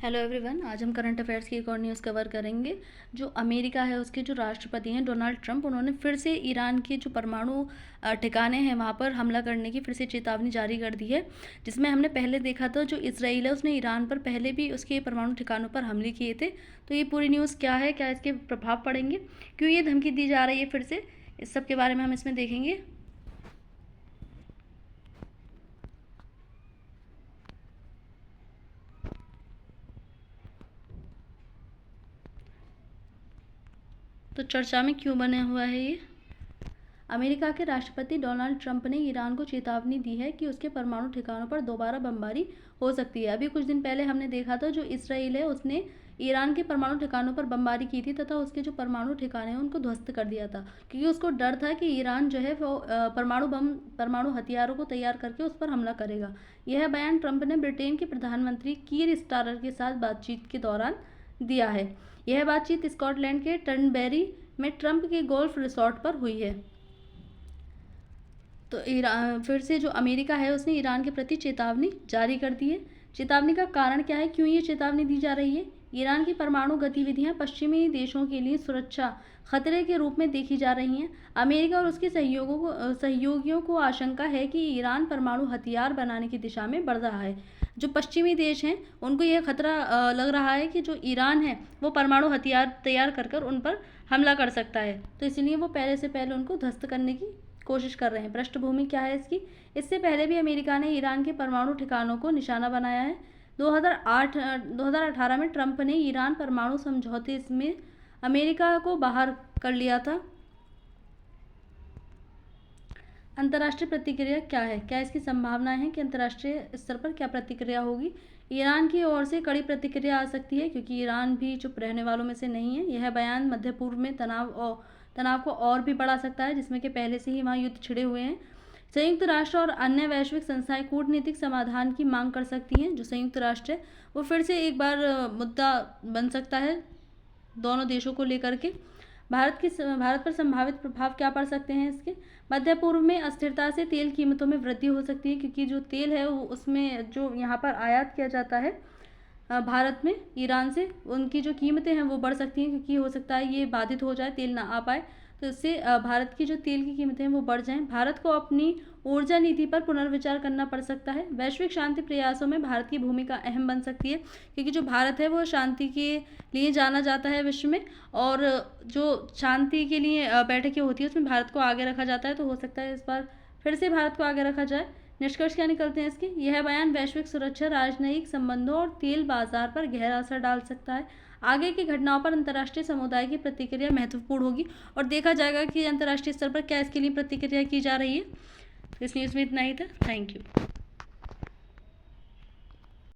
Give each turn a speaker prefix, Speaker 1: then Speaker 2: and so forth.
Speaker 1: Hello everyone, आज हम current affairs की एक और न्यूज़ कवर करेंगे। जो अमेरिका है उसके जो राष्ट्रपति हैं डोनाल्ड ट्रंप, उन्होंने फिर से ईरान के जो परमाणु ठिकाने हैं वहाँ पर हमला करने की फिर से चेतावनी जारी कर दी है। जिसमें हमने पहले देखा था जो इसराइल है उसने ईरान पर पहले भी उसके परमाणु ठिकानों पर हमले किए थे। तो ये पूरी न्यूज़ क्या है, क्या इसके प्रभाव पड़ेंगे, क्यों ये धमकी दी जा रही है फिर से, इस सब के बारे में हम इसमें देखेंगे। तो चर्चा में क्यों बने हुआ है ये। अमेरिका के राष्ट्रपति डोनाल्ड ट्रंप ने ईरान को चेतावनी दी है कि उसके परमाणु ठिकानों पर दोबारा बमबारी हो सकती है। अभी कुछ दिन पहले हमने देखा था जो इसराइल है उसने ईरान के परमाणु ठिकानों पर बमबारी की थी तथा उसके जो परमाणु ठिकाने हैं उनको ध्वस्त कर दिया था, क्योंकि उसको डर था कि ईरान जो है वो परमाणु हथियारों को तैयार करके उस पर हमला करेगा। यह बयान ट्रंप ने ब्रिटेन के प्रधानमंत्री कीर स्टारर के साथ बातचीत के दौरान दिया है। यह बातचीत स्कॉटलैंड के टर्नबेरी में ट्रंप के गोल्फ रिसोर्ट पर हुई है। तो ईरान फिर से जो अमेरिका है उसने ईरान के प्रति चेतावनी जारी कर दी है। चेतावनी का कारण क्या है, क्यों ये चेतावनी दी जा रही है। ईरान की परमाणु गतिविधियां पश्चिमी देशों के लिए सुरक्षा खतरे के रूप में देखी जा रही हैं। अमेरिका और उसके सहयोगियों को आशंका है कि ईरान परमाणु हथियार बनाने की दिशा में बढ़ रहा है। जो पश्चिमी देश हैं उनको यह खतरा लग रहा है कि जो ईरान है वो परमाणु हथियार तैयार कर उन पर हमला कर सकता है, तो इसलिए वो पहले से पहले उनको ध्वस्त करने की कोशिश कर रहे हैं। पृष्ठभूमि क्या है इसकी, इससे पहले भी अमेरिका ने ईरान के परमाणु ठिकानों को निशाना बनाया है। 2018 में ट्रंप ने ईरान परमाणु समझौते में अमेरिका को बाहर कर लिया था। अंतर्राष्ट्रीय प्रतिक्रिया क्या है, क्या इसकी संभावनाएं हैं कि अंतर्राष्ट्रीय स्तर पर क्या प्रतिक्रिया होगी। ईरान की ओर से कड़ी प्रतिक्रिया आ सकती है, क्योंकि ईरान भी चुप रहने वालों में से नहीं है। यह बयान मध्य पूर्व में तनाव को और भी बढ़ा सकता है, जिसमें कि पहले से ही वहाँ युद्ध छिड़े हुए हैं। संयुक्त राष्ट्र और अन्य वैश्विक संस्थाएं कूटनीतिक समाधान की मांग कर सकती हैं। जो संयुक्त राष्ट्र है वो फिर से एक बार मुद्दा बन सकता है दोनों देशों को लेकर के। भारत पर संभावित प्रभाव क्या पड़ सकते हैं इसके। मध्य पूर्व में अस्थिरता से तेल कीमतों में वृद्धि हो सकती है, क्योंकि जो तेल है उसमें जो यहाँ पर आयात किया जाता है भारत में ईरान से, उनकी जो कीमतें हैं वो बढ़ सकती हैं, क्योंकि हो सकता है ये बाधित हो जाए, तेल ना आ पाए, तो इससे भारत की जो तेल की कीमतें हैं वो बढ़ जाएं। भारत को अपनी ऊर्जा नीति पर पुनर्विचार करना पड़ सकता है। वैश्विक शांति प्रयासों में भारत की भूमिका अहम बन सकती है, क्योंकि जो भारत है वो शांति के लिए जाना जाता है विश्व में, और जो शांति के लिए बैठकें होती है उसमें भारत को आगे रखा जाता है। तो हो सकता है इस बार फिर से भारत को आगे रखा जाए। निष्कर्ष क्या निकलते हैं इसके, यह बयान वैश्विक सुरक्षा, राजनयिक संबंधों और तेल बाजार पर गहरा असर डाल सकता है। आगे की घटनाओं पर अंतर्राष्ट्रीय समुदाय की प्रतिक्रिया महत्वपूर्ण होगी और देखा जाएगा कि अंतर्राष्ट्रीय स्तर पर क्या इसके लिए प्रतिक्रिया की जा रही है। इस न्यूज़ में इतना ही था। Thank you.